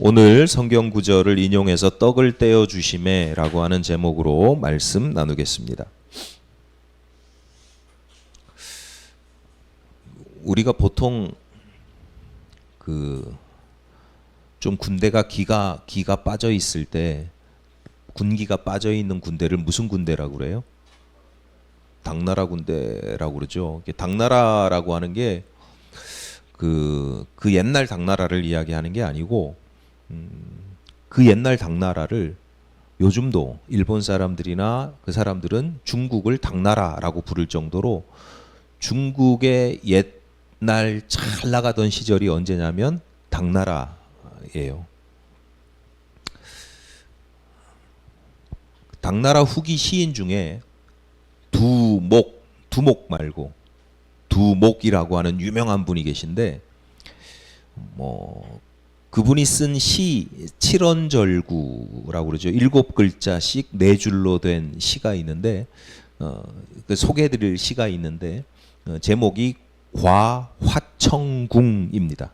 오늘 성경 구절을 인용해서 떡을 떼어 주심에라고 하는 제목으로 말씀 나누겠습니다. 우리가 보통 좀 군대가 기가 빠져 있을 때, 군기가 빠져 있는 군대를 무슨 군대라고 그래요? 당나라 군대라고 그러죠. 당나라라고 하는 게 그 옛날 당나라를 이야기하는 게 아니고, 그 옛날 당나라를 요즘도 일본 사람들이나 그 사람들은 중국을 당나라라고 부를 정도로 중국의 옛날 잘 나가던 시절이 언제냐면 당나라예요. 당나라 후기 시인 중에 두목 말고 두목이라고 하는 유명한 분이 계신데, 그분이 쓴 시 칠언절구라고 그러죠. 7글자씩 4줄로 된 시가 있는데, 그 소개해드릴 시가 있는데, 제목이 과화청궁입니다.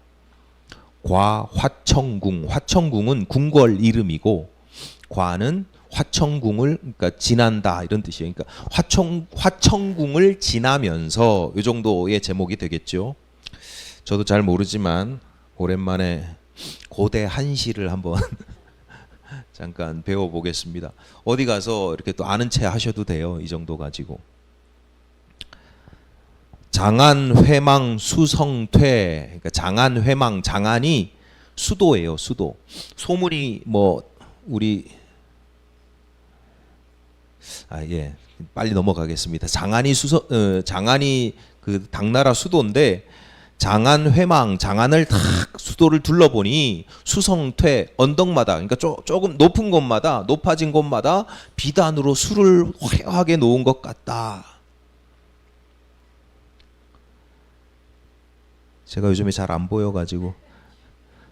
과화청궁. 화청궁은 궁궐 이름이고, 과는 화청궁을, 그러니까 지난다 이런 뜻이에요. 그러니까 화청궁을 지나면서 이 정도의 제목이 되겠죠. 저도 잘 모르지만 오랜만에 고대 한시를 한번 잠깐 배워보겠습니다. 어디 가서 이렇게 또 아는 체 하셔도 돼요. 이 정도 가지고. 장안, 회망, 수성퇴. 그러니까 장안, 회망, 장안이 수도예요. 수도. 소문이 우리 빨리 넘어가겠습니다. 장안이 그 당나라 수도인데, 장안, 회망, 장안을 탁 수도를 둘러보니 수성퇴, 언덕마다, 그러니까 조금 높은 곳마다, 높아진 곳마다 비단으로 술을 화려하게 놓은 것 같다. 제가 요즘에 잘 안 보여가지고.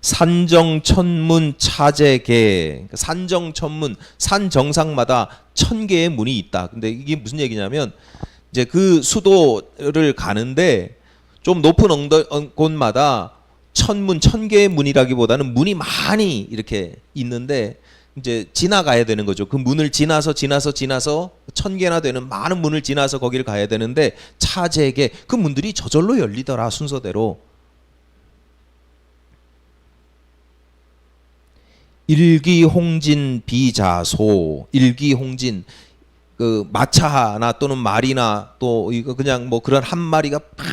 산정천문 차제계. 그러니까 산정천문, 산 정상마다 1000개의 문이 있다. 근데 이게 무슨 얘기냐면, 이제 그 수도를 가는데 좀 높은 곳마다 1000개의 문이라기보다는 문이 많이 이렇게 있는데, 이제 지나가야 되는 거죠. 그 문을 지나서 1000개나 되는 많은 문을 지나서 거기를 가야 되는데, 차제계, 그 문들이 저절로 열리더라, 순서대로. 일기홍진 비자소. 일기홍진, 그 마차 하나 또는 말이나 또 이거 그냥 그런 한 마리가 팍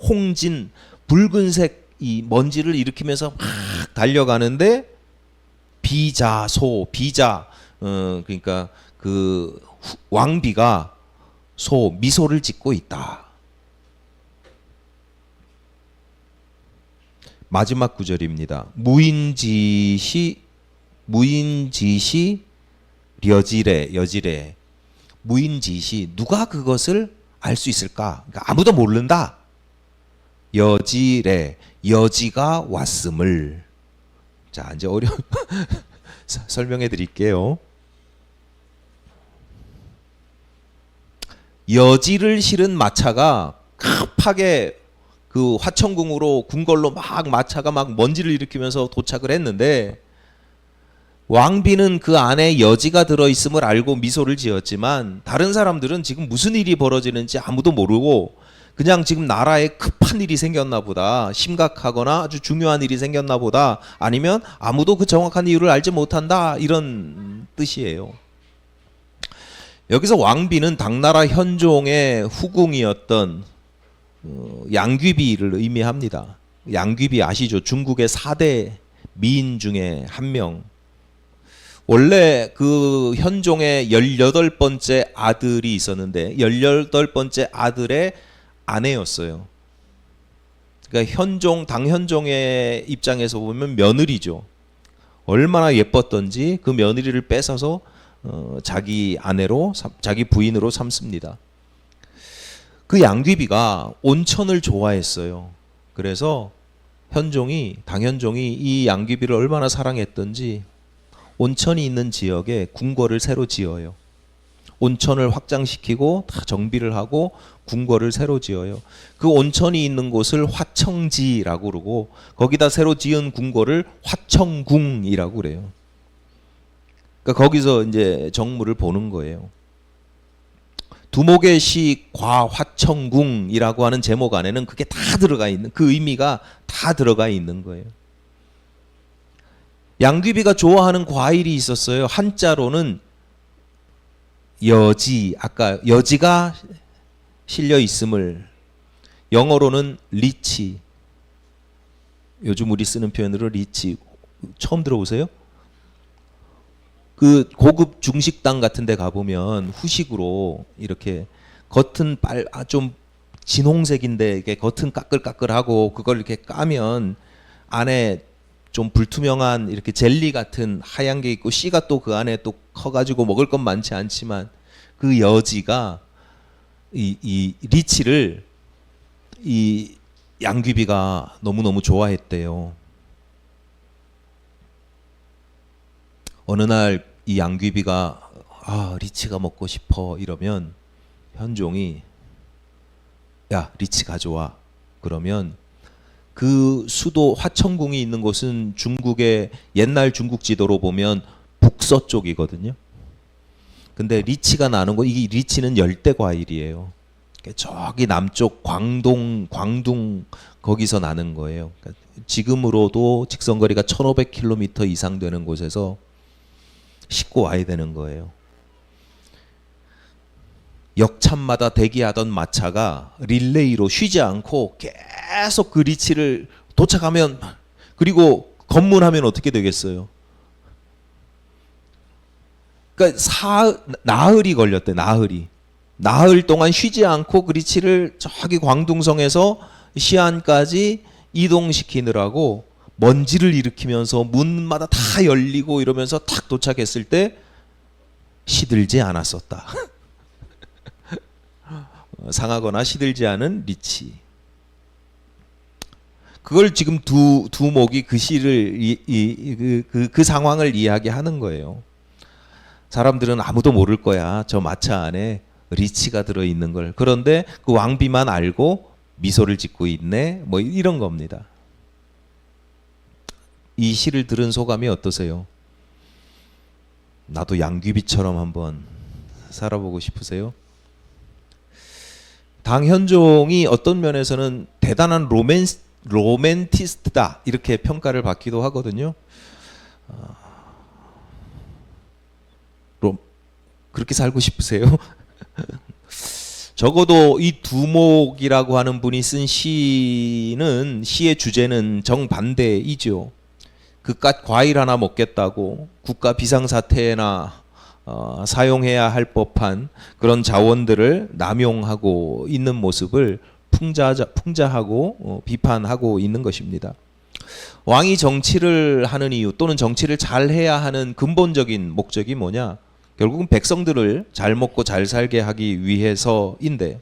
홍진, 붉은색 이 먼지를 일으키면서 막 달려가는데, 비자소, 비자, 그러니까 그 왕비가 미소를 짓고 있다. 마지막 구절입니다. 무인지시 여지래. 무인지시, 누가 그것을 알 수 있을까? 그러니까 아무도 모른다. 여지래, 여지가 왔음을. 자, 이제 설명해 드릴게요. 여지를 실은 마차가 급하게 그 화청궁으로, 궁궐로 마차가 먼지를 일으키면서 도착을 했는데, 왕비는 그 안에 여지가 들어있음을 알고 미소를 지었지만, 다른 사람들은 지금 무슨 일이 벌어지는지 아무도 모르고, 그냥 지금 나라에 급한 일이 생겼나 보다, 심각하거나 아주 중요한 일이 생겼나 보다, 아니면 아무도 그 정확한 이유를 알지 못한다, 이런 뜻이에요. 여기서 왕비는 당나라 현종의 후궁이었던 양귀비를 의미합니다. 양귀비 아시죠? 중국의 4대 미인 중에 한 명. 원래 그 현종의 18번째 아들이 있었는데, 18번째 아들의 아내였어요. 그러니까 당현종의 입장에서 보면 며느리죠. 얼마나 예뻤던지 그 며느리를 뺏어서 자기 부인으로 삼습니다. 그 양귀비가 온천을 좋아했어요. 그래서 당현종이 이 양귀비를 얼마나 사랑했던지 온천이 있는 지역에 궁궐을 새로 지어요. 온천을 확장시키고 다 정비를 하고 궁궐을 새로 지어요. 그 온천이 있는 곳을 화청지라고 그러고 거기다 새로 지은 궁궐을 화청궁이라고 그래요. 그러니까 거기서 이제 정무를 보는 거예요. 두목의 시 과화청궁이라고 하는 제목 안에는 그게 다 들어가 있는, 그 의미가 다 들어가 있는 거예요. 양귀비가 좋아하는 과일이 있었어요. 한자로는 여지, 아까 여지가 실려 있음을, 영어로는 리치, 요즘 우리 쓰는 표현으로 리치, 처음 들어보세요? 그 고급 중식당 같은 데 가보면 후식으로 이렇게 겉은 좀 진홍색인데 이게 겉은 까끌까끌하고 그걸 이렇게 까면 안에 좀 불투명한 이렇게 젤리 같은 하얀 게 있고 씨가 또 그 안에 또 커가지고 먹을 건 많지 않지만 그 여지가 이 리치를 이 양귀비가 너무너무 좋아했대요. 어느 날 이 양귀비가 리치가 먹고 싶어 이러면 현종이 야 리치 가져와 그러면 그 수도 화청궁이 있는 곳은 중국의 옛날 중국 지도로 보면 북서쪽이거든요. 근데 리치가 나는 곳, 이 리치는 열대 과일이에요. 저기 남쪽 광둥 거기서 나는 거예요. 그러니까 지금으로도 직선거리가 1500km 이상 되는 곳에서 싣고 와야 되는 거예요. 역참마다 대기하던 마차가 릴레이로 쉬지 않고 계속 그 리치를 도착하면, 그리고 검문하면 어떻게 되겠어요? 그러니까 나흘이 걸렸대. 나흘 동안 쉬지 않고 그 리치를 저기 광둥성에서 시안까지 이동시키느라고 먼지를 일으키면서 문마다 다 열리고 이러면서 탁 도착했을 때 시들지 않았었다. 상하거나 시들지 않은 리치. 그걸 지금 두목이 그 시를 그 상황을 이야기하는 거예요. 사람들은 아무도 모를 거야. 저 마차 안에 리치가 들어 있는 걸. 그런데 그 왕비만 알고 미소를 짓고 있네. 뭐 이런 겁니다. 이 시를 들은 소감이 어떠세요? 나도 양귀비처럼 한번 살아보고 싶으세요? 당현종이 어떤 면에서는 대단한 로맨티스트다 이렇게 평가를 받기도 하거든요. 그렇게 살고 싶으세요? 적어도 이 두목이라고 하는 분이 쓴 시는, 시의 주제는 정반대이죠. 그깟 과일 하나 먹겠다고 국가 비상사태나 사용해야 할 법한 그런 자원들을 남용하고 있는 모습을 풍자하고 비판하고 있는 것입니다. 왕이 정치를 하는 이유 또는 정치를 잘 해야 하는 근본적인 목적이 뭐냐? 결국은 백성들을 잘 먹고 잘 살게 하기 위해서인데,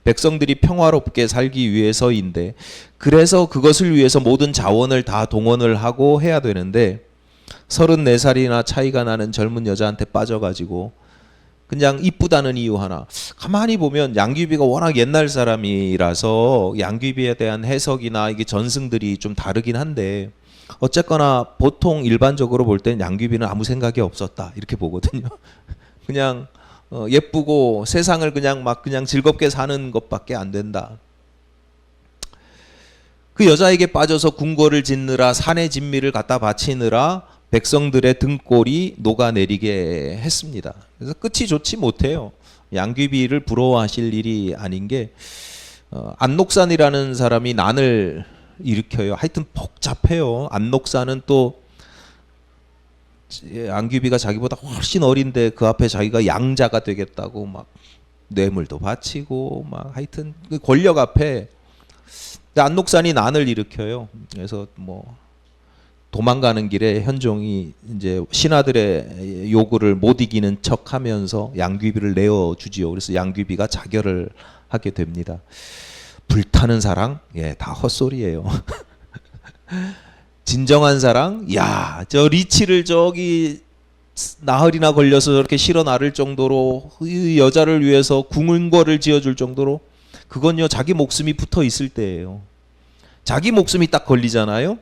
백성들이 평화롭게 살기 위해서인데, 그래서 그것을 위해서 모든 자원을 다 동원을 하고 해야 되는데 34살이나 차이가 나는 젊은 여자한테 빠져가지고 그냥 이쁘다는 이유 하나. 가만히 보면 양귀비가 워낙 옛날 사람이라서 양귀비에 대한 해석이나 이게 전승들이 좀 다르긴 한데, 어쨌거나 보통 일반적으로 볼 땐 양귀비는 아무 생각이 없었다 이렇게 보거든요. 그냥 예쁘고 세상을 그냥 즐겁게 사는 것밖에 안 된다. 그 여자에게 빠져서 궁궐을 짓느라 산의 진미를 갖다 바치느라 백성들의 등골이 녹아내리게 했습니다. 그래서 끝이 좋지 못해요. 양귀비를 부러워하실 일이 아닌 게 안녹산이라는 사람이 난을 일으켜요. 하여튼 복잡해요. 안녹산은 또 양귀비가 자기보다 훨씬 어린데 그 앞에 자기가 양자가 되겠다고 막 뇌물도 바치고 막 하여튼 그 권력 앞에 안녹산이 난을 일으켜요. 그래서 뭐 도망가는 길에 현종이 이제 신하들의 요구를 못 이기는 척하면서 양귀비를 내어주지요. 그래서 양귀비가 자결을 하게 됩니다. 불타는 사랑, 다 헛소리예요. 진정한 사랑, 저 리치를 저기 나흘이나 걸려서 저렇게 실어 나를 정도로 이 여자를 위해서 궁궐을 지어줄 정도로 그건요 자기 목숨이 붙어 있을 때예요. 자기 목숨이 딱 걸리잖아요.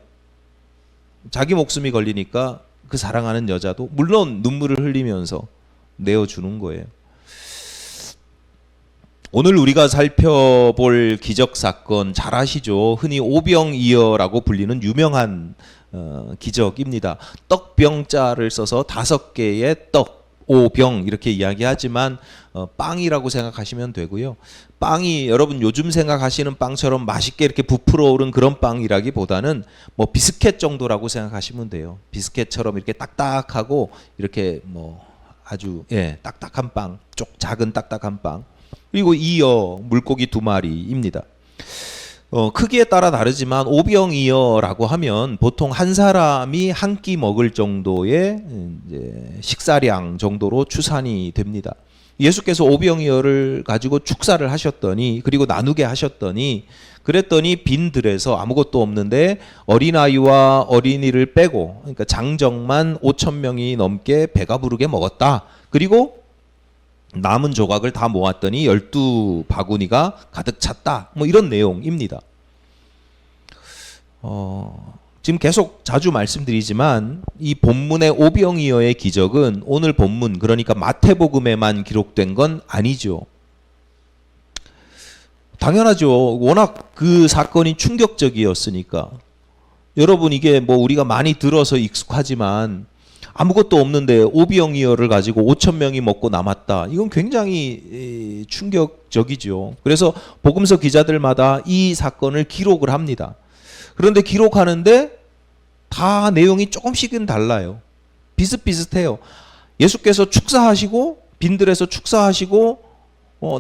자기 목숨이 걸리니까 그 사랑하는 여자도 물론 눈물을 흘리면서 내어주는 거예요. 오늘 우리가 살펴볼 기적 사건 잘 아시죠? 흔히 오병이어라고 불리는 유명한 기적입니다. 떡병자를 써서 5개의 떡, 오병 이렇게 이야기하지만 빵이라고 생각하시면 되고요. 빵이 여러분 요즘 생각하시는 빵처럼 맛있게 이렇게 부풀어 오른 그런 빵이라기보다는 뭐 비스켓 정도라고 생각하시면 돼요. 비스켓처럼 이렇게 딱딱하고 이렇게 뭐 아주 딱딱한 빵, 작은 딱딱한 빵. 그리고 이어 물고기 2마리입니다. 크기에 따라 다르지만 오병이어라고 하면 보통 한 사람이 한 끼 먹을 정도의 이제 식사량 정도로 추산이 됩니다. 예수께서 오병이어를 가지고 축사를 하셨더니 그리고 나누게 하셨더니 그랬더니 빈들에서 아무것도 없는데 어린아이와 어린이를 빼고 그러니까 장정만 5,000명이 넘게 배가 부르게 먹었다. 그리고 남은 조각을 다 모았더니 12바구니가 가득 찼다. 뭐 이런 내용입니다. 지금 계속 자주 말씀드리지만 이 본문의 오병이어의 기적은 오늘 본문 그러니까 마태복음에만 기록된 건 아니죠. 당연하죠. 워낙 그 사건이 충격적이었으니까. 여러분 이게 뭐 우리가 많이 들어서 익숙하지만 아무것도 없는데 오병이어를 가지고 5,000명이 먹고 남았다. 이건 굉장히 충격적이죠. 그래서 복음서 기자들마다 이 사건을 기록을 합니다. 그런데 기록하는데 다 내용이 조금씩은 달라요. 비슷비슷해요. 예수께서 축사하시고 빈들에서 축사하시고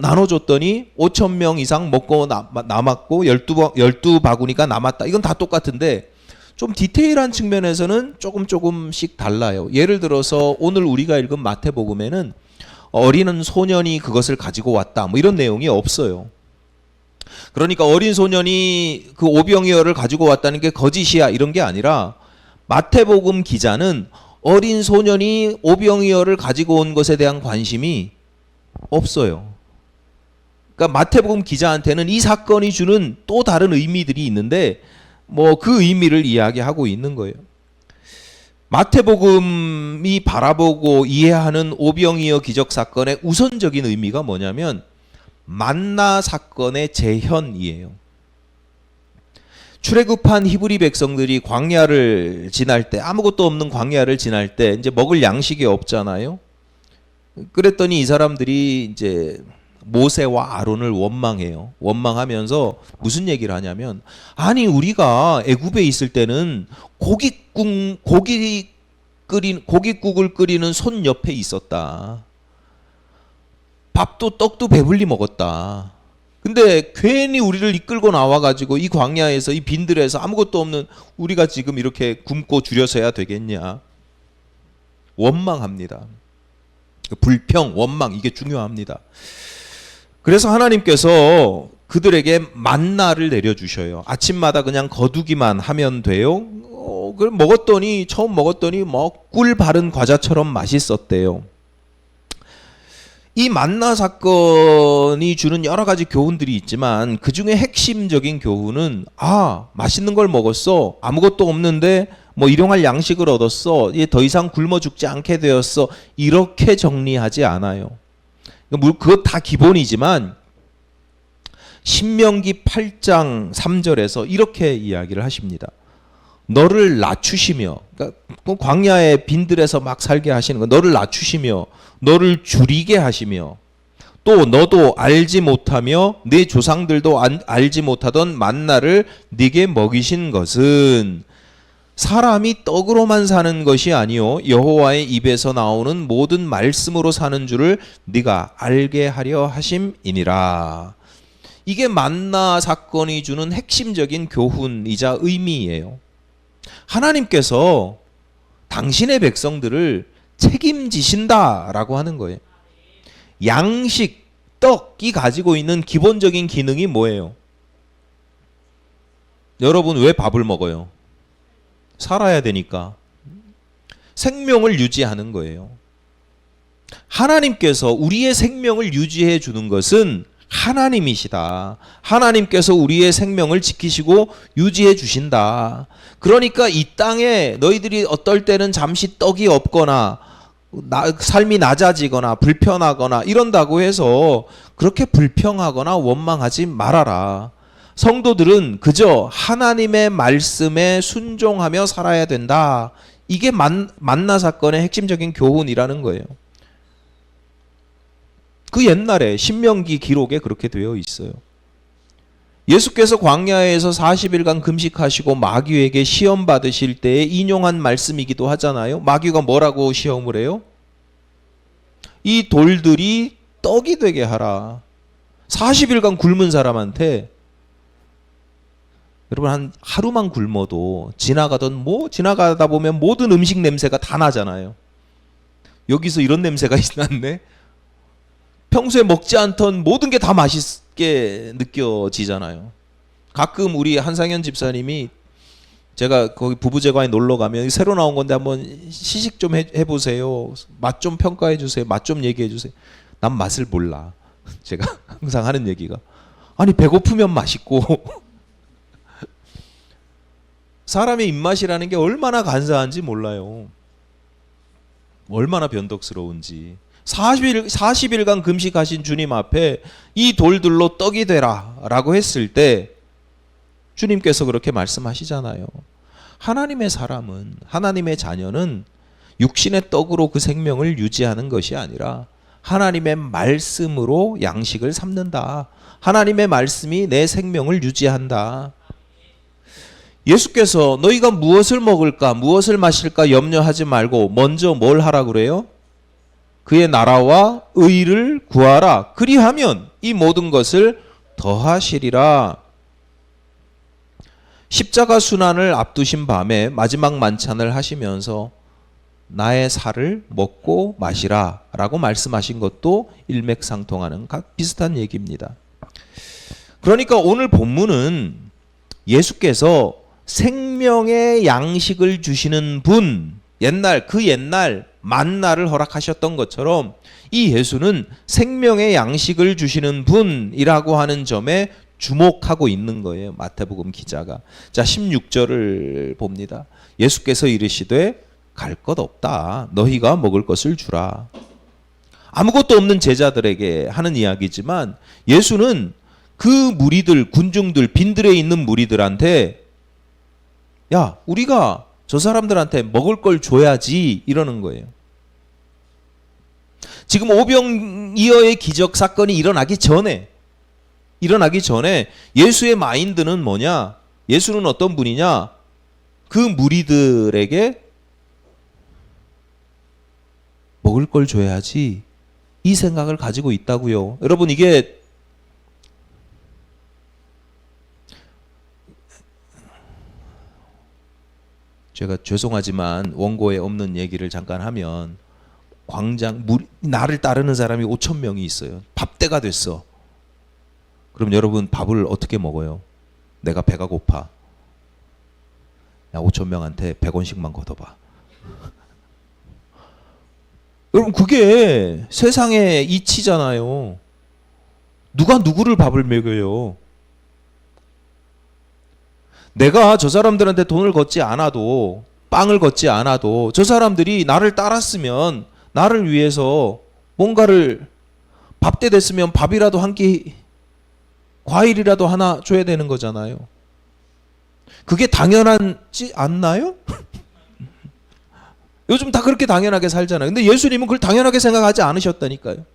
나눠줬더니 5,000명 이상 먹고 남았고 12바구니가 남았다. 이건 다 똑같은데 좀 디테일한 측면에서는 조금씩 달라요. 예를 들어서 오늘 우리가 읽은 마태복음에는 어린 소년이 그것을 가지고 왔다. 뭐 이런 내용이 없어요. 그러니까 어린 소년이 그 오병이어를 가지고 왔다는 게 거짓이야 이런 게 아니라 마태복음 기자는 어린 소년이 오병이어를 가지고 온 것에 대한 관심이 없어요. 그러니까 마태복음 기자한테는 이 사건이 주는 또 다른 의미들이 있는데 뭐 그 의미를 이야기하고 있는 거예요. 마태복음이 바라보고 이해하는 오병이어 기적 사건의 우선적인 의미가 뭐냐면 만나 사건의 재현이에요. 출애굽한 히브리 백성들이 광야를 지날 때 아무것도 없는 광야를 지날 때 이제 먹을 양식이 없잖아요. 그랬더니 이 사람들이 이제 모세와 아론을 원망해요. 원망하면서 무슨 얘기를 하냐면 아니 우리가 애굽에 있을 때는 고깃국을 끓이는 손 옆에 있었다. 밥도 떡도 배불리 먹었다. 근데 괜히 우리를 이끌고 나와가지고 이 광야에서 이 빈들에서 아무것도 없는 우리가 지금 이렇게 굶고 줄여서야 되겠냐. 원망합니다. 불평, 원망 이게 중요합니다. 그래서 하나님께서 그들에게 만나를 내려주셔요. 아침마다 그냥 거두기만 하면 돼요. 그럼 처음 먹었더니 뭐 꿀 바른 과자처럼 맛있었대요. 이 만나 사건이 주는 여러 가지 교훈들이 있지만 그 중에 핵심적인 교훈은 맛있는 걸 먹었어. 아무것도 없는데 뭐 일용할 양식을 얻었어. 이제 더 이상 굶어 죽지 않게 되었어. 이렇게 정리하지 않아요. 그것 다 기본이지만 신명기 8장 3절에서 이렇게 이야기를 하십니다. 너를 낮추시며 그러니까 광야의 빈들에서 막 살게 하시는 거 너를 낮추시며 너를 줄이게 하시며 또 너도 알지 못하며 네 조상들도 알지 못하던 만나를 네게 먹이신 것은 사람이 떡으로만 사는 것이 아니요 여호와의 입에서 나오는 모든 말씀으로 사는 줄을 네가 알게 하려 하심이니라. 이게 만나 사건이 주는 핵심적인 교훈이자 의미예요. 하나님께서 당신의 백성들을 책임지신다라고 하는 거예요. 양식, 떡이 가지고 있는 기본적인 기능이 뭐예요? 여러분 왜 밥을 먹어요? 살아야 되니까. 생명을 유지하는 거예요. 하나님께서 우리의 생명을 유지해 주는 것은 하나님이시다. 하나님께서 우리의 생명을 지키시고 유지해 주신다. 그러니까 이 땅에 너희들이 어떨 때는 잠시 떡이 없거나 삶이 낮아지거나 불편하거나 이런다고 해서 그렇게 불평하거나 원망하지 말아라. 성도들은 그저 하나님의 말씀에 순종하며 살아야 된다. 이게 만나 사건의 핵심적인 교훈이라는 거예요. 그 옛날에 신명기 기록에 그렇게 되어 있어요. 예수께서 광야에서 40일간 금식하시고 마귀에게 시험 받으실 때에 인용한 말씀이기도 하잖아요. 마귀가 뭐라고 시험을 해요? 이 돌들이 떡이 되게 하라. 40일간 굶은 사람한테 여러분 한 하루만 굶어도 지나가다 보면 모든 음식 냄새가 다 나잖아요. 여기서 이런 냄새가 났네. 평소에 먹지 않던 모든 게 다 맛있게 느껴지잖아요. 가끔 우리 한상현 집사님이 제가 거기 부부제과에 놀러 가면 새로 나온 건데 한번 시식 좀 해보세요. 맛 좀 평가해 주세요. 맛 좀 얘기해 주세요. 난 맛을 몰라. 제가 항상 하는 얘기가 아니 배고프면 맛있고 사람의 입맛이라는 게 얼마나 간사한지 몰라요. 얼마나 변덕스러운지. 40일간 금식하신 주님 앞에 이 돌들로 떡이 되라 라고 했을 때 주님께서 그렇게 말씀하시잖아요. 하나님의 사람은, 하나님의 자녀는 육신의 떡으로 그 생명을 유지하는 것이 아니라 하나님의 말씀으로 양식을 삼는다. 하나님의 말씀이 내 생명을 유지한다. 예수께서 너희가 무엇을 먹을까, 무엇을 마실까 염려하지 말고 먼저 뭘 하라 그래요? 그의 나라와 의를 구하라. 그리하면 이 모든 것을 더하시리라. 십자가 순환을 앞두신 밤에 마지막 만찬을 하시면서 나의 살을 먹고 마시라 라고 말씀하신 것도 일맥상통하는 비슷한 얘기입니다. 그러니까 오늘 본문은 예수께서 생명의 양식을 주시는 분, 옛날 만나를 허락하셨던 것처럼 이 예수는 생명의 양식을 주시는 분이라고 하는 점에 주목하고 있는 거예요. 마태복음 기자가. 자, 16절을 봅니다. 예수께서 이르시되 갈 것 없다. 너희가 먹을 것을 주라. 아무것도 없는 제자들에게 하는 이야기지만 예수는 그 무리들, 군중들, 빈들에 있는 무리들한테 야, 우리가 저 사람들한테 먹을 걸 줘야지 이러는 거예요. 지금 오병이어의 기적 사건이 일어나기 전에 예수의 마인드는 뭐냐? 예수는 어떤 분이냐? 그 무리들에게 먹을 걸 줘야지 이 생각을 가지고 있다고요. 여러분 이게 제가 죄송하지만 원고에 없는 얘기를 잠깐 하면 나를 따르는 사람이 5,000명이 있어요. 밥때가 됐어. 그럼 여러분 밥을 어떻게 먹어요? 내가 배가 고파. 야 5,000명한테 100원씩만 걷어봐. 여러분 그게 세상의 이치잖아요. 누가 누구를 밥을 먹여요? 내가 저 사람들한테 돈을 걷지 않아도 빵을 걷지 않아도 저 사람들이 나를 따랐으면 나를 위해서 뭔가를 밥때 됐으면 밥이라도 한 끼 과일이라도 하나 줘야 되는 거잖아요. 그게 당연하지 않나요? 요즘 다 그렇게 당연하게 살잖아요. 근데 예수님은 그걸 당연하게 생각하지 않으셨다니까요.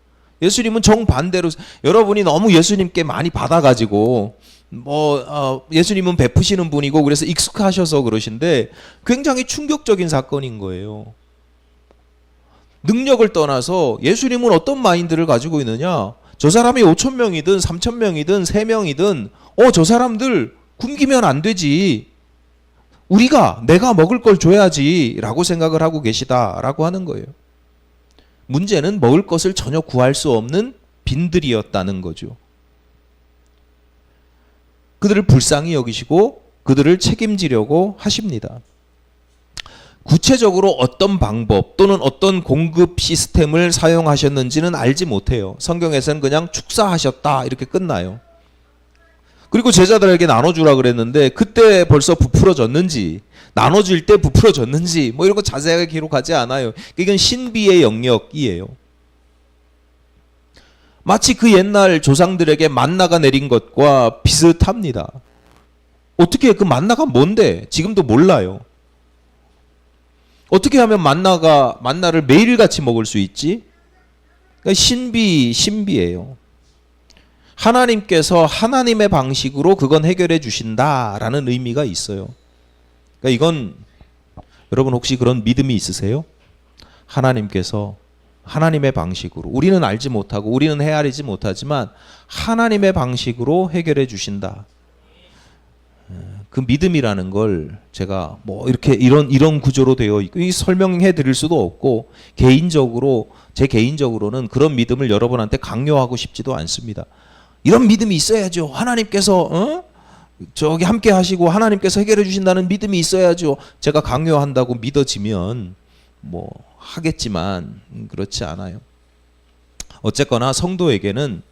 예수님은 정반대로 여러분이 너무 예수님께 많이 받아가지고 예수님은 베푸시는 분이고 그래서 익숙하셔서 그러신데 굉장히 충격적인 사건인 거예요. 능력을 떠나서 예수님은 어떤 마인드를 가지고 있느냐? 저 사람이 5,000명이든 3,000명이든 3명이든 저 사람들 굶기면 안 되지. 내가 먹을 걸 줘야지 라고 생각을 하고 계시다라고 하는 거예요. 문제는 먹을 것을 전혀 구할 수 없는 빈들이었다는 거죠. 그들을 불쌍히 여기시고 그들을 책임지려고 하십니다. 구체적으로 어떤 방법 또는 어떤 공급 시스템을 사용하셨는지는 알지 못해요. 성경에서는 그냥 축사하셨다 이렇게 끝나요. 그리고 제자들에게 나눠주라 그랬는데 그때 벌써 부풀어졌는지 나눠줄 때 부풀어졌는지 뭐 이런 거 자세하게 기록하지 않아요. 이건 신비의 영역이에요. 마치 그 옛날 조상들에게 만나가 내린 것과 비슷합니다. 어떻게 그 만나가 뭔데? 지금도 몰라요. 어떻게 하면 만나를 매일같이 먹을 수 있지? 그러니까 신비예요. 하나님께서 하나님의 방식으로 그건 해결해 주신다라는 의미가 있어요. 그러니까 이건 여러분 혹시 그런 믿음이 있으세요? 하나님께서 하나님의 방식으로 우리는 알지 못하고 우리는 헤아리지 못하지만 하나님의 방식으로 해결해 주신다. 그 믿음이라는 걸 제가 뭐 이렇게 이런 구조로 되어 있고 설명해 드릴 수도 없고 제 개인적으로는 그런 믿음을 여러분한테 강요하고 싶지도 않습니다. 이런 믿음이 있어야죠. 하나님께서 저기 함께 하시고 하나님께서 해결해 주신다는 믿음이 있어야죠. 제가 강요한다고 믿어지면 뭐 하겠지만 그렇지 않아요. 어쨌거나 성도에게는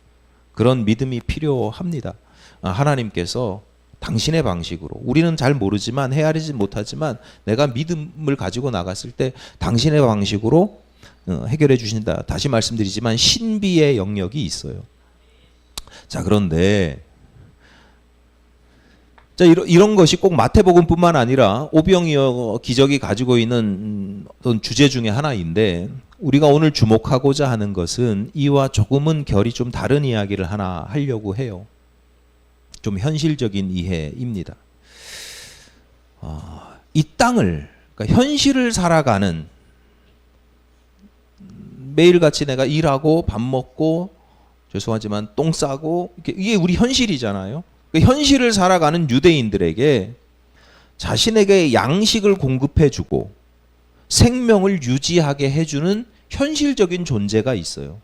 그런 믿음이 필요합니다. 하나님께서 당신의 방식으로 우리는 잘 모르지만 헤아리지 못하지만 내가 믿음을 가지고 나갔을 때 당신의 방식으로 해결해 주신다. 다시 말씀드리지만 신비의 영역이 있어요. 자, 그런데 자, 이런 것이 꼭 마태복음뿐만 아니라 오병이어 기적이 가지고 있는 어떤 주제 중에 하나인데 우리가 오늘 주목하고자 하는 것은 이와 조금은 결이 좀 다른 이야기를 하나 하려고 해요. 좀 현실적인 이해입니다. 이 땅을 그러니까 현실을 살아가는 매일같이 내가 일하고 밥 먹고 죄송하지만 똥 싸고 이게 우리 현실이잖아요. 현실을 살아가는 유대인들에게 자신에게 양식을 공급해주고 생명을 유지하게 해주는 현실적인 존재가 있어요.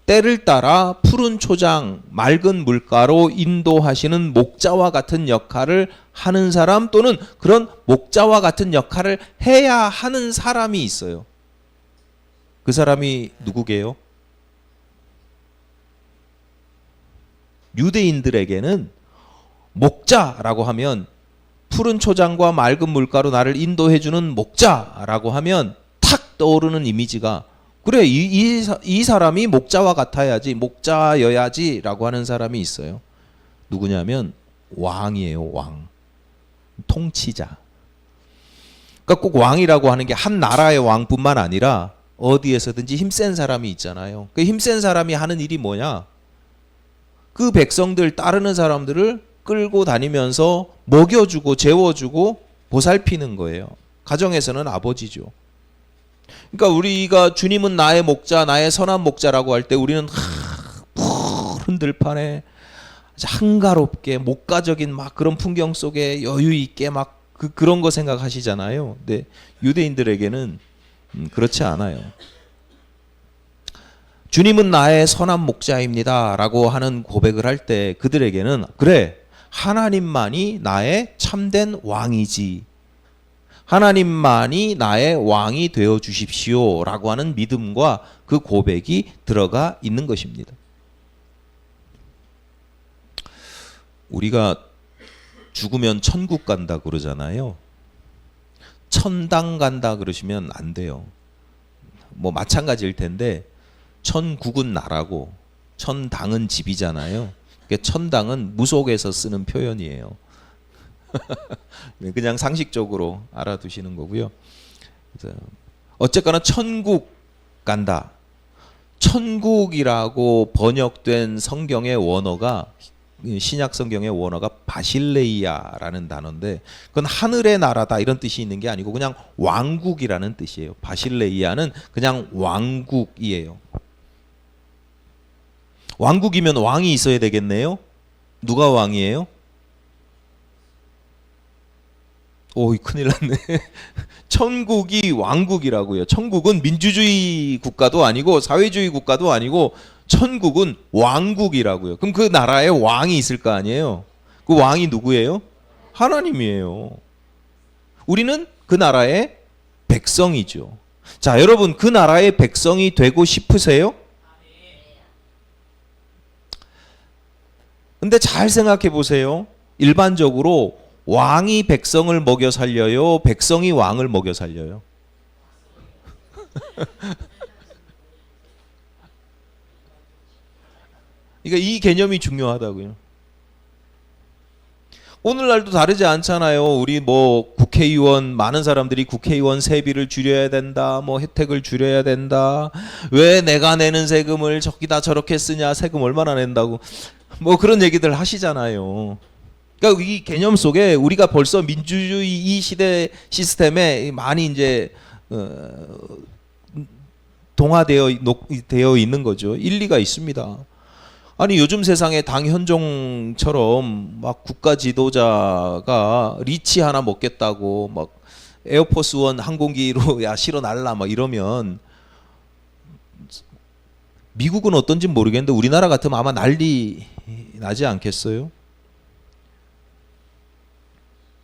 때를 따라 푸른 초장, 맑은 물가로 인도하시는 목자와 같은 역할을 하는 사람 또는 그런 목자와 같은 역할을 해야 하는 사람이 있어요. 그 사람이 누구게요? 유대인들에게는 목자라고 하면 푸른 초장과 맑은 물가로 나를 인도해주는 목자라고 하면 탁 떠오르는 이미지가 그래 이 사람이 목자와 같아야지 목자여야지 라고 하는 사람이 있어요. 누구냐면 왕이에요. 왕. 통치자. 그러니까 꼭 왕이라고 하는 게 한 나라의 왕뿐만 아니라 어디에서든지 힘센 사람이 있잖아요. 그 힘센 사람이 하는 일이 뭐냐? 그 백성들 따르는 사람들을 끌고 다니면서 먹여주고 재워주고 보살피는 거예요. 가정에서는 아버지죠. 그러니까 우리가 주님은 나의 목자, 나의 선한 목자라고 할 때 우리는 푸른 들판에 한가롭게 목가적인 막 그런 풍경 속에 여유 있게 막 그런 거 생각하시잖아요. 근데 유대인들에게는 그렇지 않아요. 주님은 나의 선한 목자입니다 라고 하는 고백을 할 때 그들에게는 그래 하나님만이 나의 참된 왕이지 하나님만이 나의 왕이 되어 주십시오 라고 하는 믿음과 그 고백이 들어가 있는 것입니다. 우리가 죽으면 천국 간다 그러잖아요. 천당 간다 그러시면 안 돼요. 뭐 마찬가지일 텐데 천국은 나라고 천당은 집이잖아요. 천당은 무속에서 쓰는 표현이에요. 그냥 상식적으로 알아두시는 거고요. 어쨌거나 천국 간다. 천국이라고 번역된 성경의 원어가 신약 성경의 원어가 바실레이아라는 단어인데 그건 하늘의 나라다 이런 뜻이 있는 게 아니고 그냥 왕국이라는 뜻이에요. 바실레이아는 그냥 왕국이에요. 왕국이면 왕이 있어야 되겠네요. 누가 왕이에요? 오이 큰일 났네. 천국이 왕국이라고요. 천국은 민주주의 국가도 아니고 사회주의 국가도 아니고 천국은 왕국이라고요. 그럼 그 나라에 왕이 있을 거 아니에요. 그 왕이 누구예요? 하나님이에요. 우리는 그 나라의 백성이죠. 자, 여러분 그 나라의 백성이 되고 싶으세요? 근데 잘 생각해 보세요. 일반적으로 왕이 백성을 먹여 살려요? 백성이 왕을 먹여 살려요? 그러니까 이 개념이 중요하다고요. 오늘날도 다르지 않잖아요. 우리 뭐 국회의원, 많은 사람들이 국회의원 세비를 줄여야 된다, 뭐 혜택을 줄여야 된다, 왜 내가 내는 세금을 저기다 저렇게 쓰냐, 세금 얼마나 낸다고 뭐 그런 얘기들 하시잖아요. 그러니까 이 개념 속에 우리가 벌써 민주주의 이 시대 시스템에 많이 이제 동화되어 있는 거죠. 일리가 있습니다. 아니 요즘 세상에 당현종처럼 막 국가 지도자가 리치 하나 먹겠다고 막 에어포스 원 항공기로 야 실어 날라 막 이러면 미국은 어떤지 모르겠는데 우리나라 같으면 아마 난리 나지 않겠어요?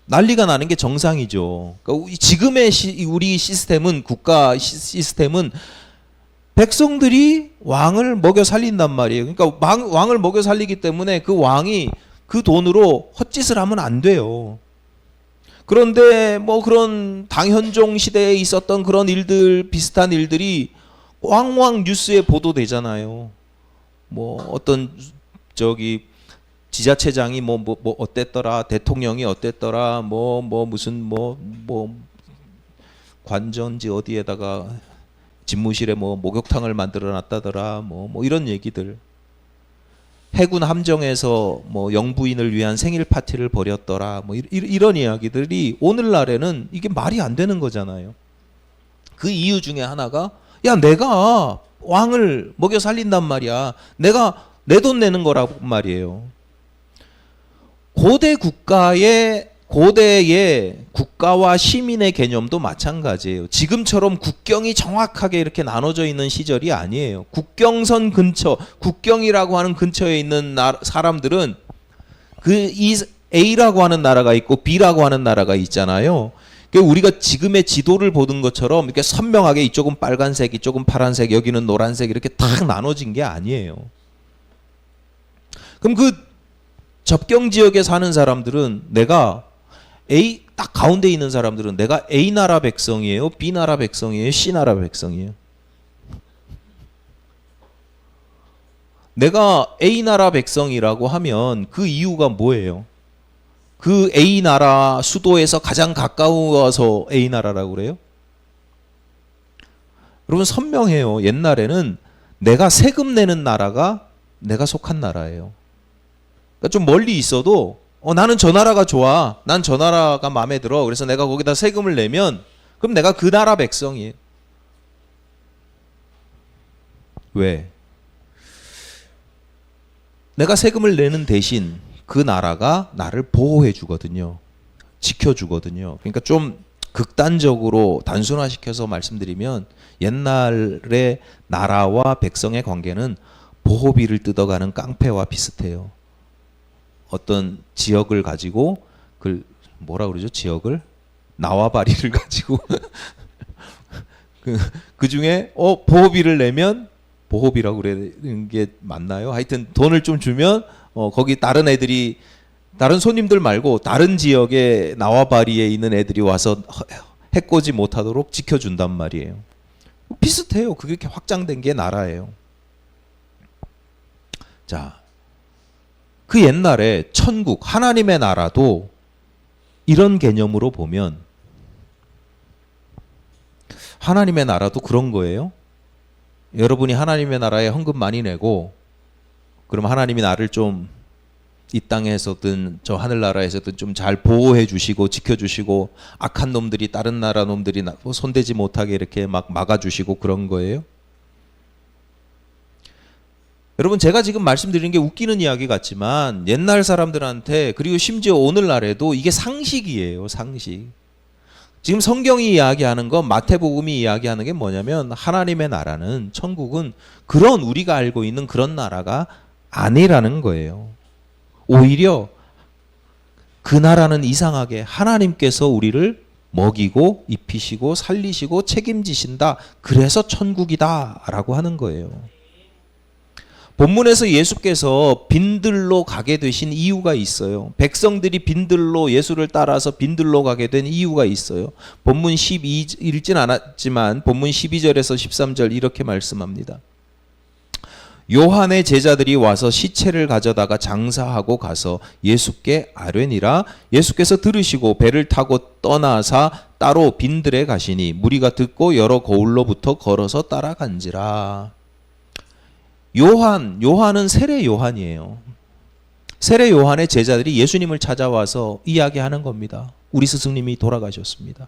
난리가 나는 게 정상이죠. 그러니까 지금의 우리 시스템은 국가 시스템은 백성들이 왕을 먹여 살린단 말이에요. 그러니까 왕을 먹여 살리기 때문에 그 왕이 그 돈으로 헛짓을 하면 안 돼요. 그런데 뭐 그런 당현종 시대에 있었던 그런 일들, 비슷한 일들이 왕왕 뉴스에 보도되잖아요. 뭐 어떤 저기 지자체장이 뭐 어땠더라, 대통령이 어땠더라, 무슨 관전지 어디에다가 집무실에 뭐 목욕탕을 만들어 놨다더라, 뭐 이런 얘기들. 해군 함정에서 뭐 영부인을 위한 생일 파티를 벌였더라, 뭐 이런 이야기들이 오늘날에는 이게 말이 안 되는 거잖아요. 그 이유 중에 하나가 야 내가 왕을 먹여 살린단 말이야. 내가 내 돈 내는 거라고 말이에요. 고대의 국가와 시민의 개념도 마찬가지예요. 지금처럼 국경이 정확하게 이렇게 나눠져 있는 시절이 아니에요. 국경선 근처, 국경이라고 하는 근처에 있는 사람들은 이 A라고 하는 나라가 있고 B라고 하는 나라가 있잖아요. 우리가 지금의 지도를 보는 것처럼 이렇게 선명하게 이쪽은 빨간색, 이쪽은 파란색, 여기는 노란색 이렇게 딱 나눠진 게 아니에요. 그럼 그 접경 지역에 사는 사람들은 내가 딱 가운데 있는 사람들은 내가 A 나라 백성이에요? B 나라 백성이에요? C 나라 백성이에요? 내가 A 나라 백성이라고 하면 그 이유가 뭐예요? 그 A 나라 수도에서 가장 가까워서 A 나라라고 그래요? 여러분 선명해요. 옛날에는 내가 세금 내는 나라가 내가 속한 나라예요. 그러니까 좀 멀리 있어도 나는 저 나라가 좋아. 난 저 나라가 마음에 들어. 그래서 내가 거기다 세금을 내면 그럼 내가 그 나라 백성이에요. 왜? 내가 세금을 내는 대신 그 나라가 나를 보호해 주거든요. 지켜주거든요. 그러니까 좀 극단적으로 단순화시켜서 말씀드리면 옛날의 나라와 백성의 관계는 보호비를 뜯어가는 깡패와 비슷해요. 어떤 지역을 가지고 뭐라 그러죠? 지역을 나와바리를 가지고 그 중에 보호비를 내면 보호비라고 그러는 게 맞나요? 하여튼 돈을 좀 주면 거기 다른 손님들 말고 다른 지역에 나와바리에 있는 애들이 와서 해코지 못하도록 지켜준단 말이에요. 비슷해요. 그게 이렇게 확장된 게 나라예요. 자. 그 옛날에 천국, 하나님의 나라도 이런 개념으로 보면 하나님의 나라도 그런 거예요. 여러분이 하나님의 나라에 헌금 많이 내고 그럼 하나님이 나를 좀 이 땅에서든 저 하늘나라에서든 좀 잘 보호해 주시고 지켜주시고 악한 놈들이 다른 나라 놈들이 손대지 못하게 이렇게 막 막아주시고 그런 거예요. 여러분 제가 지금 말씀드리는 게 웃기는 이야기 같지만 옛날 사람들한테 그리고 심지어 오늘날에도 이게 상식이에요. 상식. 지금 성경이 이야기하는 건 마태복음이 이야기하는 게 뭐냐면 하나님의 나라는 천국은 그런 우리가 알고 있는 그런 나라가 아니라는 거예요. 오히려 그 나라는 이상하게 하나님께서 우리를 먹이고 입히시고 살리시고 책임지신다. 그래서 천국이다 라고 하는 거예요. 본문에서 예수께서 빈들로 가게 되신 이유가 있어요. 백성들이 빈들로 예수를 따라서 빈들로 가게 된 이유가 있어요. 본문 12 읽진 않았지만 본문 12절에서 13절 이렇게 말씀합니다. 요한의 제자들이 와서 시체를 가져다가 장사하고 가서 예수께 아뢰니라. 예수께서 들으시고 배를 타고 떠나사 따로 빈들에 가시니 무리가 듣고 여러 거울로부터 걸어서 따라간지라. 요한은 세례 요한이에요. 세례 요한의 제자들이 예수님을 찾아와서 이야기하는 겁니다. 우리 스승님이 돌아가셨습니다.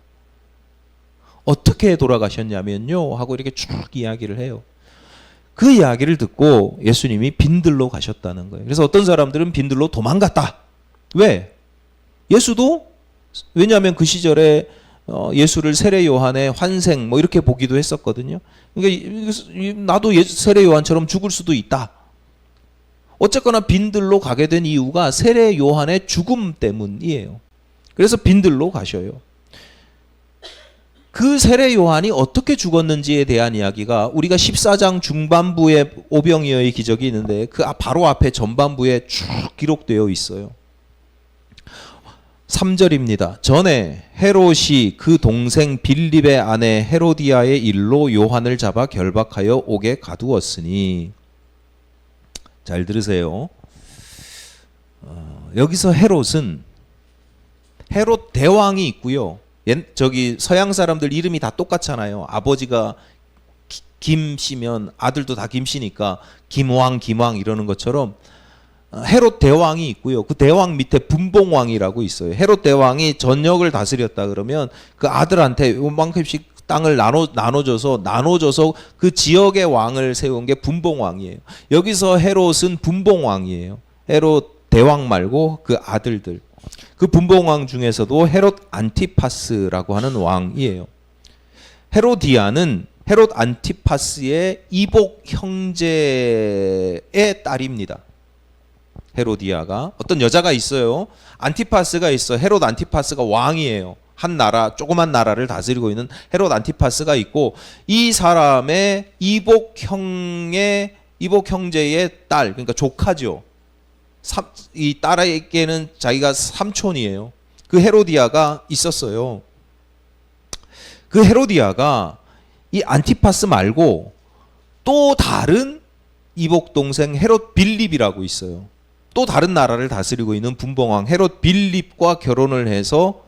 어떻게 돌아가셨냐면요 하고 이렇게 쭉 이야기를 해요. 그 이야기를 듣고 예수님이 빈들로 가셨다는 거예요. 그래서 어떤 사람들은 빈들로 도망갔다. 왜? 예수도 왜냐하면 그 시절에 예수를 세례 요한의 환생 뭐 이렇게 보기도 했었거든요. 그러니까 나도 세례 요한처럼 죽을 수도 있다. 어쨌거나 빈들로 가게 된 이유가 세례 요한의 죽음 때문이에요. 그래서 빈들로 가셔요. 그 세례 요한이 어떻게 죽었는지에 대한 이야기가 우리가 14장 중반부에 오병이어의 기적이 있는데 그 바로 앞에 전반부에 쭉 기록되어 있어요. 3절입니다. 전에 헤롯이 그 동생 빌립의 아내 헤로디아의 일로 요한을 잡아 결박하여 옥에 가두었으니. 잘 들으세요. 여기서 헤롯은 헤롯 대왕이 있고요. 저기 서양 사람들 이름이 다 똑같잖아요. 아버지가 김씨면 아들도 다 김씨니까 김왕 이러는 것처럼 헤롯 대왕이 있고요. 그 대왕 밑에 분봉왕이라고 있어요. 헤롯 대왕이 전역을 다스렸다 그러면 그 아들한테 요만큼씩 땅을 나눠줘서 그 지역의 왕을 세운 게 분봉왕이에요. 여기서 헤롯은 분봉왕이에요. 헤롯 대왕 말고 그 아들들. 그 분봉왕 중에서도 헤롯 안티파스라고 하는 왕이에요. 헤로디아는 헤롯 안티파스의 이복 형제의 딸입니다. 헤로디아가 어떤 여자가 있어요. 안티파스가 있어. 헤롯 안티파스가 왕이에요. 한 나라 조그만 나라를 다스리고 있는 헤롯 안티파스가 있고 이 사람의 이복 형제의 딸 그러니까 조카죠. 이 딸에게는 자기가 삼촌이에요. 그 헤로디아가 있었어요. 그 헤로디아가 이 안티파스 말고 또 다른 이복 동생 헤롯 빌립이라고 있어요. 또 다른 나라를 다스리고 있는 분봉왕 헤롯 빌립과 결혼을 해서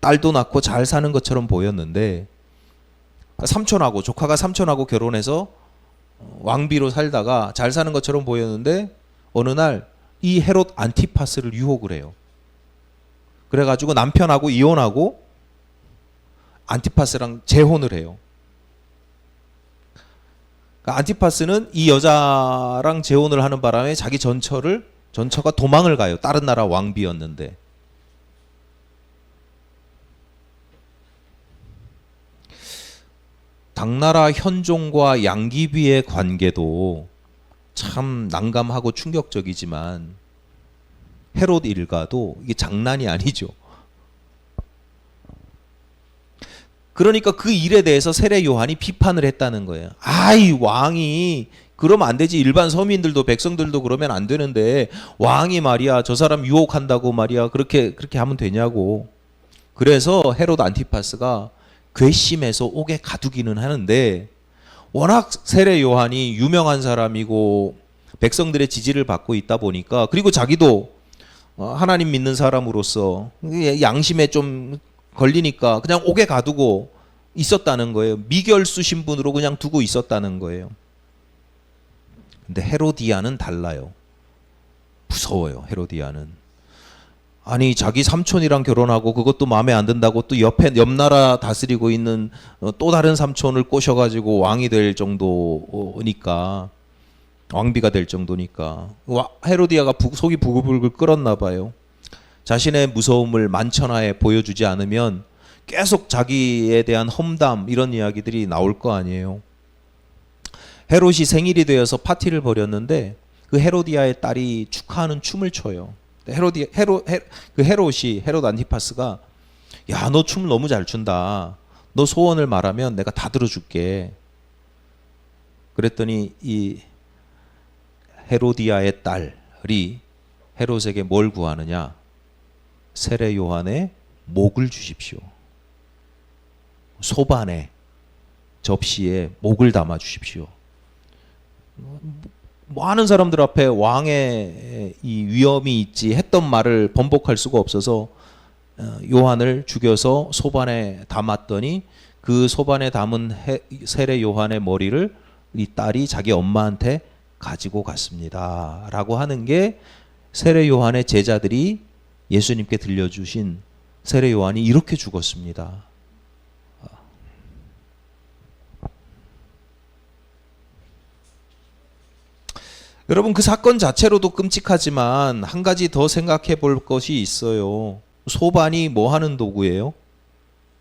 딸도 낳고 잘 사는 것처럼 보였는데 조카가 삼촌하고 결혼해서 왕비로 살다가 잘 사는 것처럼 보였는데 어느 날 이 헤롯 안티파스를 유혹을 해요. 그래가지고 남편하고 이혼하고 안티파스랑 재혼을 해요. 그러니까 안티파스는 이 여자랑 재혼을 하는 바람에 자기 전처가 도망을 가요. 다른 나라 왕비였는데. 당나라 현종과 양귀비의 관계도 참 난감하고 충격적이지만 헤롯 일가도 이게 장난이 아니죠. 그러니까 그 일에 대해서 세례 요한이 비판을 했다는 거예요. 이 왕이 그러면 안 되지. 일반 서민들도 백성들도 그러면 안 되는데 왕이 말이야 저 사람 유혹한다고 말이야 그렇게 하면 되냐고. 그래서 헤롯 안티파스가 괘씸해서 옥에 가두기는 하는데 워낙 세례 요한이 유명한 사람이고 백성들의 지지를 받고 있다 보니까 그리고 자기도 하나님 믿는 사람으로서 양심에 좀 걸리니까 그냥 옥에 가두고 있었다는 거예요. 미결수 신분으로 그냥 두고 있었다는 거예요. 근데 헤로디아는 달라요. 무서워요. 헤로디아는. 아니 자기 삼촌이랑 결혼하고 그것도 마음에 안 든다고 또 옆 나라 다스리고 있는 또 다른 삼촌을 꼬셔가지고 왕이 될 정도니까 왕비가 될 정도니까 헤로디아가 속이 부글부글 끓었나 봐요. 자신의 무서움을 만천하에 보여주지 않으면 계속 자기에 대한 험담 이런 이야기들이 나올 거 아니에요. 헤롯이 생일이 되어서 파티를 벌였는데 그 헤로디아의 딸이 축하하는 춤을 춰요. 헤롯 안티파스가 야, 너 춤 너무 잘 춘다. 너 소원을 말하면 내가 다 들어줄게. 그랬더니 이 헤로디아의 딸이 헤롯에게 뭘 구하느냐? 세례 요한의 목을 주십시오. 소반에 접시에 목을 담아 주십시오. 많은 사람들 앞에 왕의 이 위엄이 있지 했던 말을 번복할 수가 없어서 요한을 죽여서 소반에 담았더니 그 소반에 담은 세례 요한의 머리를 이 딸이 자기 엄마한테 가지고 갔습니다. 라고 하는 게 세례 요한의 제자들이 예수님께 들려주신 세례 요한이 이렇게 죽었습니다. 여러분, 그 사건 자체로도 끔찍하지만 한 가지 더 생각해 볼 것이 있어요. 소반이 뭐 하는 도구예요?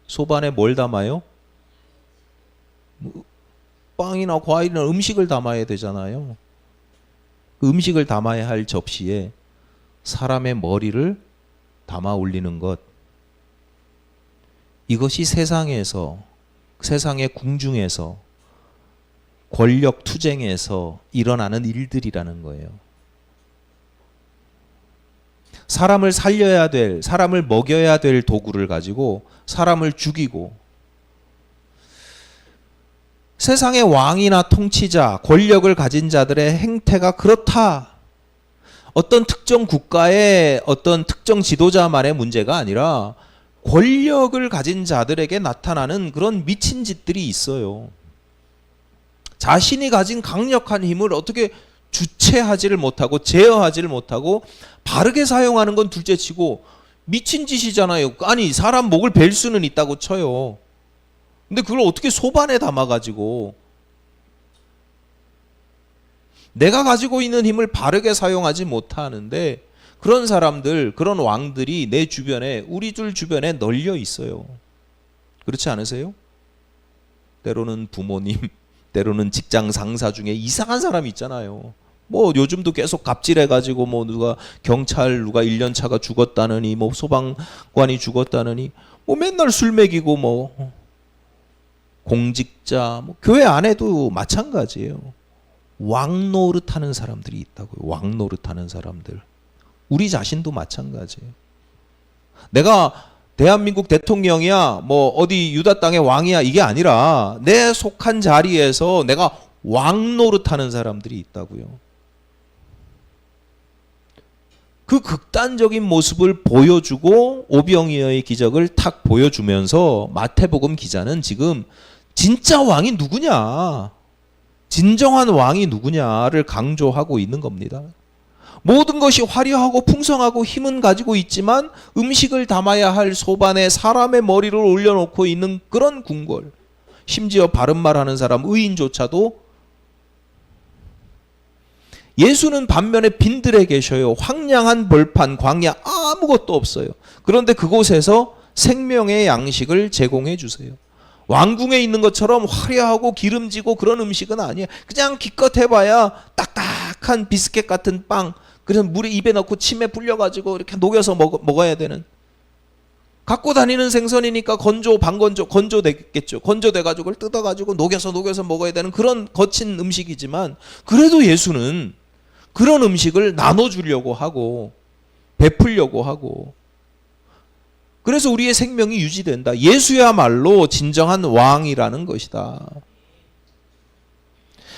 소반에 뭘 담아요? 빵이나 과일이나 음식을 담아야 되잖아요. 그 음식을 담아야 할 접시에 사람의 머리를 담아 올리는 것. 이것이 세상에서, 세상의 궁중에서, 권력 투쟁에서 일어나는 일들이라는 거예요. 사람을 살려야 될, 사람을 먹여야 될 도구를 가지고 사람을 죽이고, 세상의 왕이나 통치자, 권력을 가진 자들의 행태가 그렇다. 어떤 특정 국가의 어떤 특정 지도자만의 문제가 아니라 권력을 가진 자들에게 나타나는 그런 미친 짓들이 있어요. 자신이 가진 강력한 힘을 어떻게 주체하지를 못하고 제어하지를 못하고 바르게 사용하는 건 둘째치고 미친 짓이잖아요. 아니, 사람 목을 벨 수는 있다고 쳐요. 근데 그걸 어떻게 소반에 담아가지고 내가 가지고 있는 힘을 바르게 사용하지 못하는데 그런 사람들, 그런 왕들이 내 주변에, 우리들 주변에 널려 있어요. 그렇지 않으세요? 때로는 부모님, 때로는 직장 상사 중에 이상한 사람이 있잖아요. 뭐 요즘도 계속 갑질해가지고 뭐 누가 경찰 누가 1년 차가 죽었다느니 뭐 소방관이 죽었다느니 뭐 맨날 술 먹이고 뭐 공직자, 뭐 교회 안에도 마찬가지예요. 왕노릇하는 사람들이 있다고요. 왕노릇하는 사람들. 우리 자신도 마찬가지예요. 내가 대한민국 대통령이야, 뭐 어디 유다 땅의 왕이야, 이게 아니라 내 속한 자리에서 내가 왕노릇하는 사람들이 있다고요. 그 극단적인 모습을 보여주고 오병이어의 기적을 탁 보여주면서 마태복음 기자는 지금 진짜 왕이 누구냐, 진정한 왕이 누구냐를 강조하고 있는 겁니다. 모든 것이 화려하고 풍성하고 힘은 가지고 있지만 음식을 담아야 할 소반에 사람의 머리를 올려놓고 있는 그런 궁궐, 심지어 바른 말하는 사람 의인조차도, 예수는 반면에 빈들에 계셔요. 황량한 벌판, 광야 아무것도 없어요. 그런데 그곳에서 생명의 양식을 제공해 주세요. 왕궁에 있는 것처럼 화려하고 기름지고 그런 음식은 아니에요. 그냥 기껏 해봐야 딱딱한 비스켓 같은 빵, 그래서 물에 입에 넣고 침에 불려가지고 이렇게 녹여서 먹어야 되는, 갖고 다니는 생선이니까 건조, 반건조, 건조되겠죠. 건조돼가지고 그걸 뜯어가지고 녹여서 먹어야 되는 그런 거친 음식이지만, 그래도 예수는 그런 음식을 나눠주려고 하고 베풀려고 하고, 그래서 우리의 생명이 유지된다. 예수야말로 진정한 왕이라는 것이다.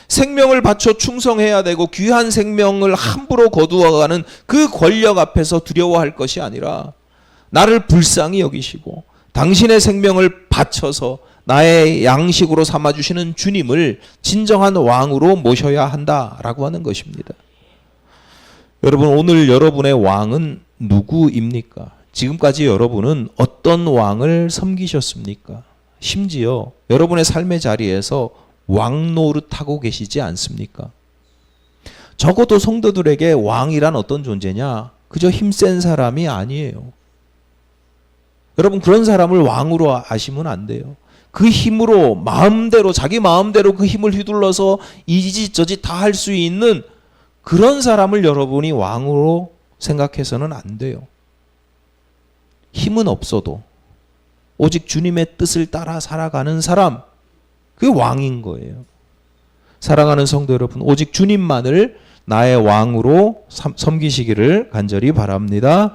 생명을 바쳐 충성해야 되고 귀한 생명을 함부로 거두어가는 그 권력 앞에서 두려워할 것이 아니라 나를 불쌍히 여기시고 당신의 생명을 바쳐서 나의 양식으로 삼아주시는 주님을 진정한 왕으로 모셔야 한다라고 하는 것입니다. 여러분, 오늘 여러분의 왕은 누구입니까? 지금까지 여러분은 어떤 왕을 섬기셨습니까? 심지어 여러분의 삶의 자리에서 왕노릇하고 계시지 않습니까? 적어도 성도들에게 왕이란 어떤 존재냐? 그저 힘센 사람이 아니에요. 여러분, 그런 사람을 왕으로 아시면 안 돼요. 그 힘으로 마음대로, 자기 마음대로 그 힘을 휘둘러서 이 짓 저 짓 다 할 수 있는 그런 사람을 여러분이 왕으로 생각해서는 안 돼요. 힘은 없어도 오직 주님의 뜻을 따라 살아가는 사람, 그게 왕인 거예요. 사랑하는 성도 여러분, 오직 주님만을 나의 왕으로 섬기시기를 간절히 바랍니다.